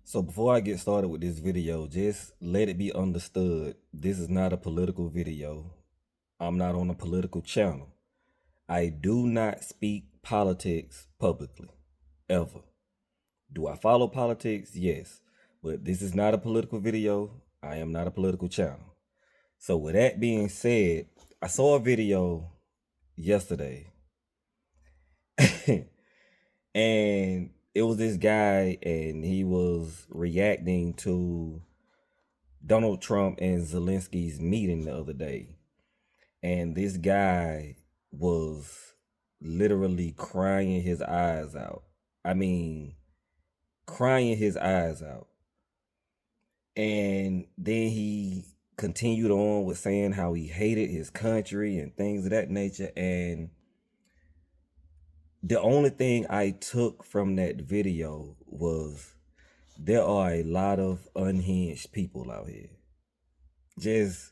So before I get started with this video, just let it be understood, this is not a political video. I'm not on a political channel. I do not speak politics publicly, ever. Do I follow politics? Yes. But this is not a political video. I am not a political channel. So with that being said, I saw a video yesterday and it was this guy and he was reacting to Donald Trump and Zelensky's meeting the other day. And this guy was literally crying his eyes out. I mean, crying his eyes out. And then he continued on with saying how he hated his country and things of that nature. And the only thing I took from that video was there are a lot of unhinged people out here. Just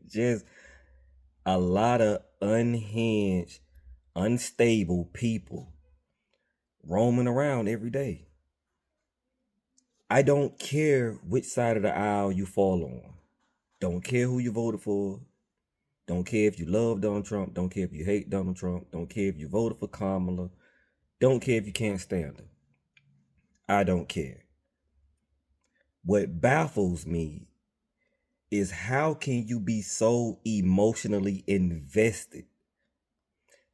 just a lot of unhinged, unstable people roaming around every day. I don't care which side of the aisle you fall on. Don't care who you voted for. Don't care if you love Donald Trump. Don't care if you hate Donald Trump. Don't care if you voted for Kamala. Don't care if you can't stand her. I don't care. What baffles me is how can you be so emotionally invested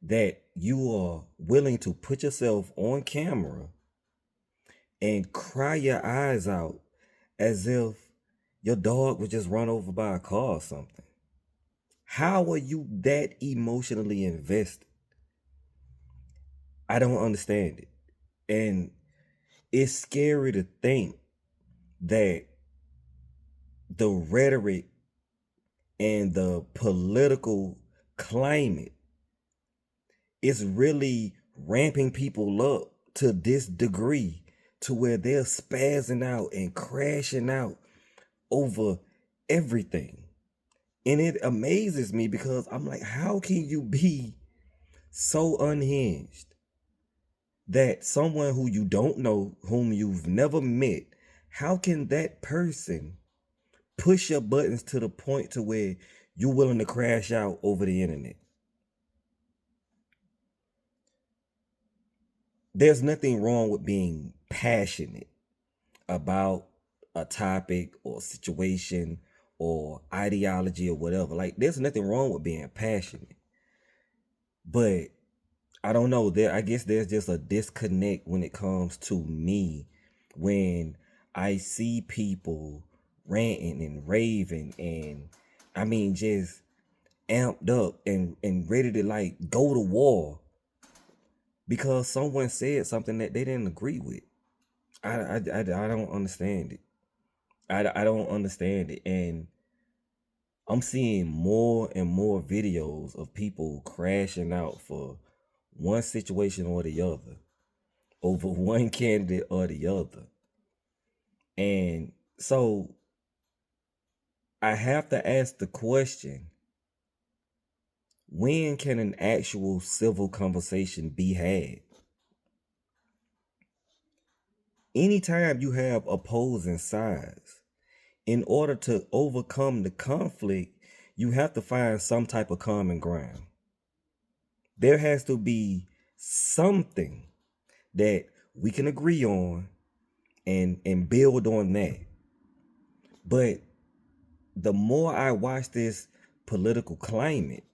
that you are willing to put yourself on camera and cry your eyes out as if your dog was just run over by a car or something. How are you that emotionally invested? I don't understand it. And it's scary to think that the rhetoric and the political climate is really ramping people up to this degree to where they're spazzing out and crashing out over everything. And it amazes me because I'm like, how can you be so unhinged that someone who you don't know, whom you've never met, how can that person push your buttons to the point to where you're willing to crash out over the internet? There's nothing wrong with being passionate about a topic or situation or ideology or whatever. Like, there's nothing wrong with being passionate. But I don't know, I guess there's just a disconnect when it comes to me when I see people ranting and raving and I mean just amped up and ready to like go to war because someone said something that they didn't agree with. I don't understand it. I don't understand it. And I'm seeing more and more videos of people crashing out for one situation or the other, over one candidate or the other. And so I have to ask the question, when can an actual civil conversation be had? Anytime you have opposing sides, in order to overcome the conflict, you have to find some type of common ground. There has to be something that we can agree on and build on that. But the more I watch this political climate,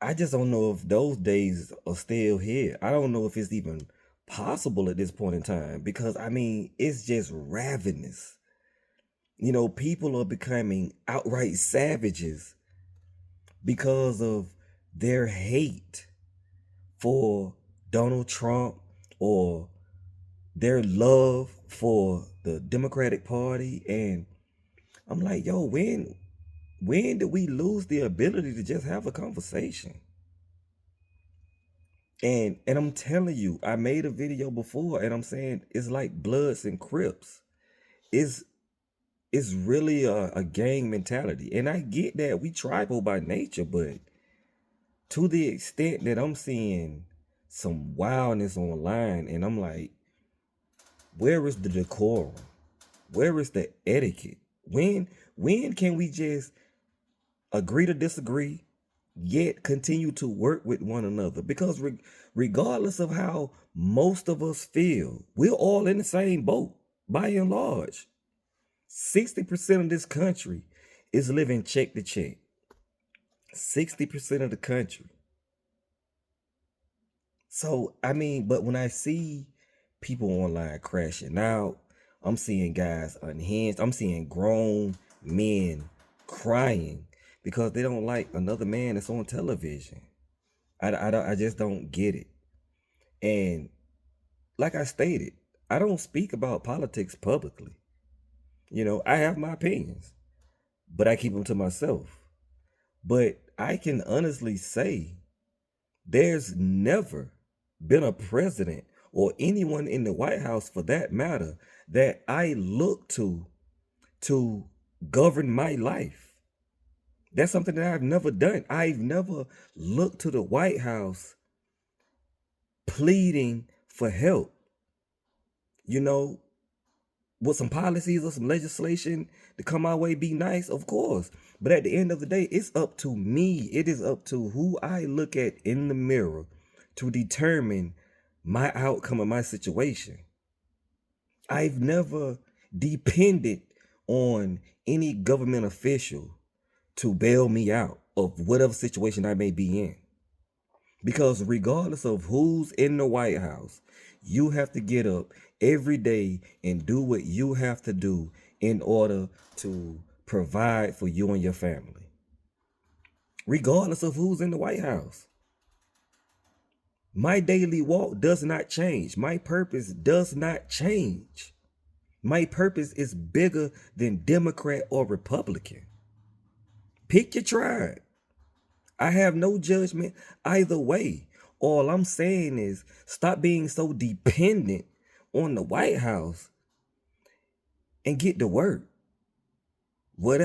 I just don't know if those days are still here. I don't know if it's even possible at this point in time because I mean, it's just ravenous. You know, people are becoming outright savages because of their hate for Donald Trump or their love for the Democratic Party. And I'm like, yo, when did we lose the ability to just have a conversation? And I'm telling you, I made a video before and I'm saying it's like Bloods and Crips. It's really a gang mentality. And I get that we tribal by nature, but to the extent that I'm seeing some wildness online and I'm like, Where is the decorum? Where is the etiquette? When can we just agree to disagree, yet continue to work with one another? Because regardless of how most of us feel, we're all in the same boat by and large. 60% of this country is living check to check. 60% of the country. So, I mean, but when I see people online crashing out, I'm seeing guys unhinged. I'm seeing grown men crying because they don't like another man that's on television. I just don't get it. And like I stated, I don't speak about politics publicly. You know, I have my opinions, but I keep them to myself. But I can honestly say there's never been a president or anyone in the White House for that matter that I look to govern my life. That's something that I've never done. I've never looked to the White House pleading for help. You know, with some policies or some legislation to come our way, be nice, of course. But at the end of the day, it's up to me. It is up to who I look at in the mirror to determine my outcome of my situation. I've never depended on any government official to bail me out of whatever situation I may be in. Because regardless of who's in the White House, you have to get up every day and do what you have to do in order to provide for you and your family. Regardless of who's in the White House. My daily walk does not change. My purpose does not change. My purpose is bigger than Democrat or Republican. Pick your tribe. I have no judgment either way. All I'm saying is stop being so dependent on the White House and get to work.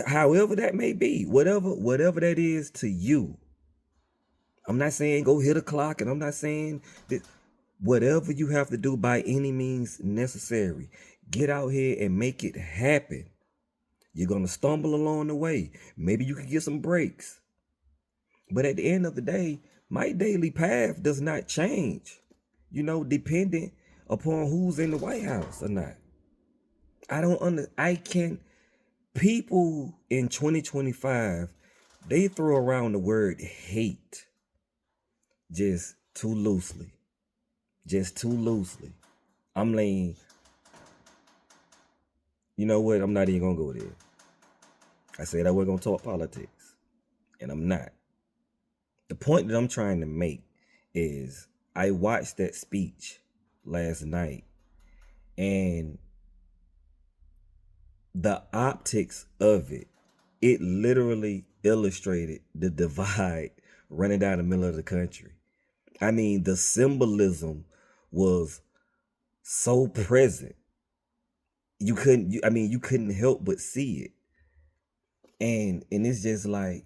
However that may be, whatever that is to you. I'm not saying go hit a clock, and I'm not saying that whatever you have to do by any means necessary, get out here and make it happen. You're going to stumble along the way. Maybe you can get some breaks. But at the end of the day, my daily path does not change, dependent upon who's in the White House or not. People in 2025, they throw around the word hate just too loosely. I'm laying, you know what? I'm not even going to go there. I said I wasn't going to talk politics, and I'm not. The point that I'm trying to make is I watched that speech last night, and the optics of it literally illustrated the divide running down the middle of the country. I mean, the symbolism was so present. You couldn't help but see it. And it's just like,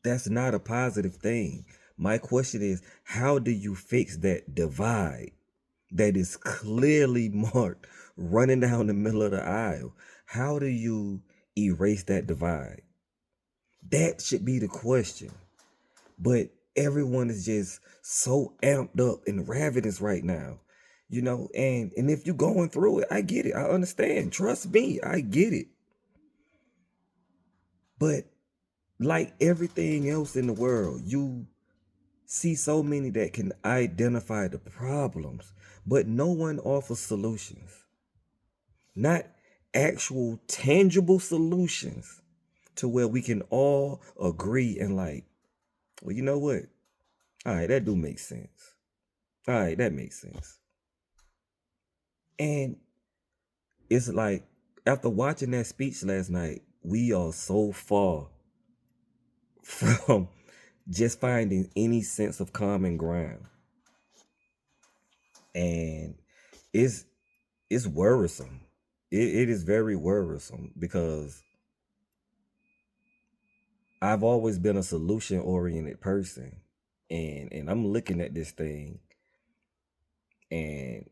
that's not a positive thing. My question is, how do you fix that divide that is clearly marked running down the middle of the aisle? How do you erase that divide? That should be the question. But everyone is just so amped up and ravenous right now, and if you're going through it, I get it. I understand. Trust me, I get it. But like everything else in the world, you see so many that can identify the problems, but no one offers solutions. Not actual tangible solutions to where we can all agree and like, well, you know what? All right, that do make sense. All right, that makes sense. And it's like, after watching that speech last night, we are so far from just finding any sense of common ground. And it's worrisome. It is very worrisome because I've always been a solution-oriented person. And I'm looking at this thing, and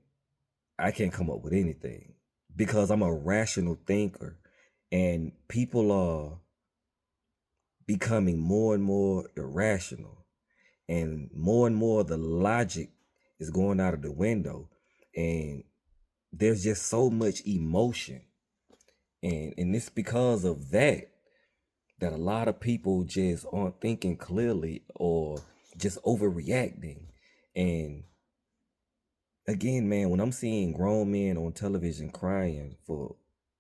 I can't come up with anything because I'm a rational thinker, and people are becoming more and more irrational, and more the logic is going out of the window, and there's just so much emotion, and it's because of that a lot of people just aren't thinking clearly or just overreacting. And again, man, when I'm seeing grown men on television crying for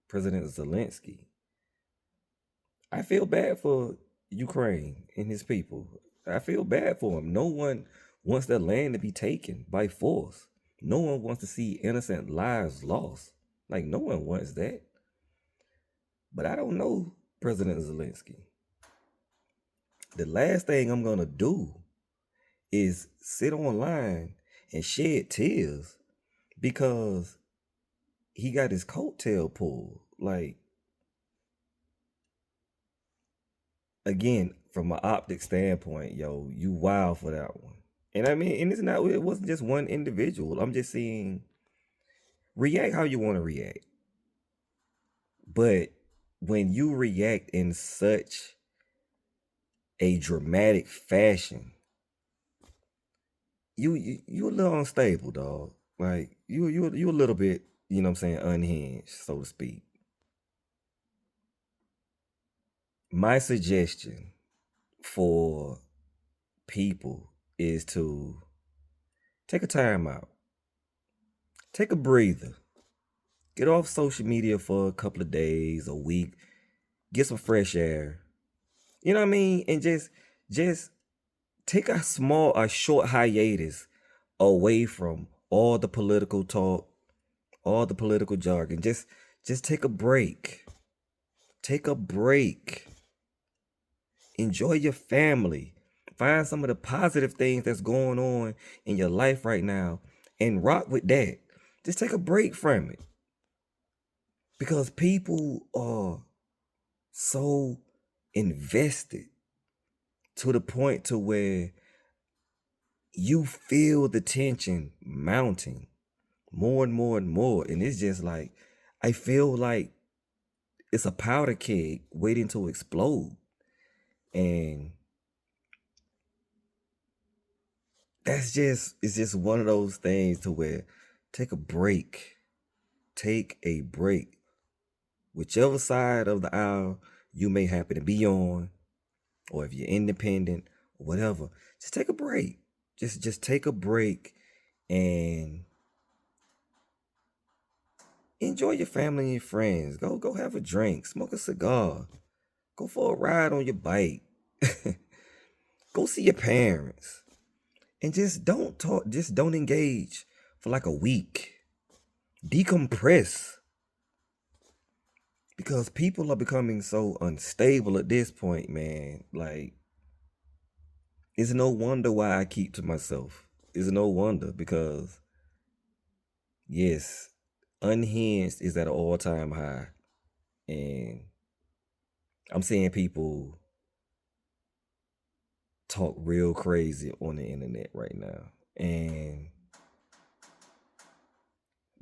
President Zelensky, I feel bad for Ukraine and his people. I feel bad for them. No one wants their land to be taken by force. No one wants to see innocent lives lost. Like, no one wants that. But I don't know President Zelensky. The last thing I'm going to do is sit online and shed tears because he got his coattail pulled. Like, again, from an optic standpoint, yo, you wild for that one. And I mean, and it wasn't just one individual. I'm just saying, react how you want to react. But when you react in such a dramatic fashion, you a little unstable, dog. Like you a little bit, you know what I'm saying, unhinged, so to speak. My suggestion for people is to take a time out. Take a breather. Get off social media for a couple of days, a week. Get some fresh air. You know what I mean? And just take a short hiatus away from all the political talk, all the political jargon. Just take a break. Take a break. Enjoy your family. Find some of the positive things that's going on in your life right now and rock with that. Just take a break from it. Because people are so invested to the point to where you feel the tension mounting more and more and more. And it's just like, I feel like it's a powder keg waiting to explode. And it's just one of those things to where take a break. Take a break. Whichever side of the aisle you may happen to be on, or if you're independent or whatever, just take a break. Just take a break and enjoy your family and your friends. Go have a drink, smoke a cigar, go for a ride on your bike, go see your parents, and just don't talk. Just don't engage for like a week. Decompress. Because people are becoming so unstable at this point, man. Like, it's no wonder why I keep to myself. It's no wonder because, yes, unhinged is at an all-time high. And I'm seeing people talk real crazy on the internet right now. And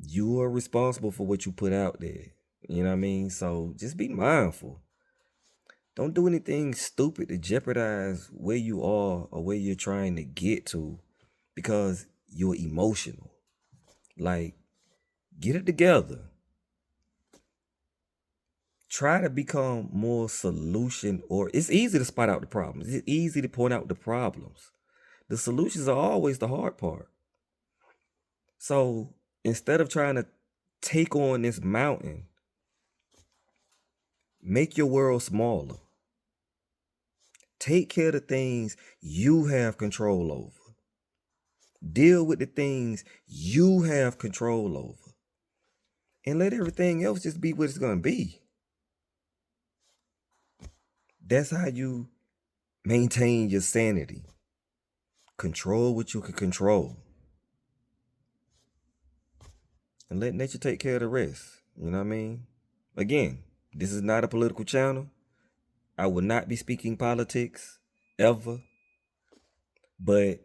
you are responsible for what you put out there. You know what I mean? So just be mindful. Don't do anything stupid to jeopardize where you are or where you're trying to get to because you're emotional. Like, get it together. Try to become more solution, or it's easy to spot out the problems. It's easy to point out the problems. The solutions are always the hard part. So instead of trying to take on this mountain, make your world smaller. Take care of the things you have control over. Deal with the things you have control over. And let everything else just be what it's going to be. That's how you maintain your sanity. Control what you can control. And let nature take care of the rest. You know what I mean? Again, this is not a political channel. I will not be speaking politics ever. But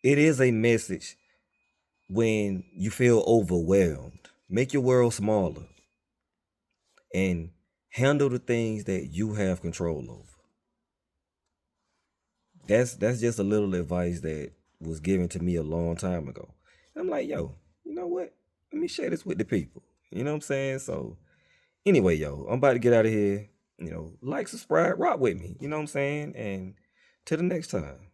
it is a message when you feel overwhelmed, make your world smaller and handle the things that you have control over. That's just a little advice that was given to me a long time ago. I'm like, yo, you know what? Let me share this with the people. You know what I'm saying? So anyway, yo, I'm about to get out of here. Like, subscribe, rock with me. You know what I'm saying? And till the next time.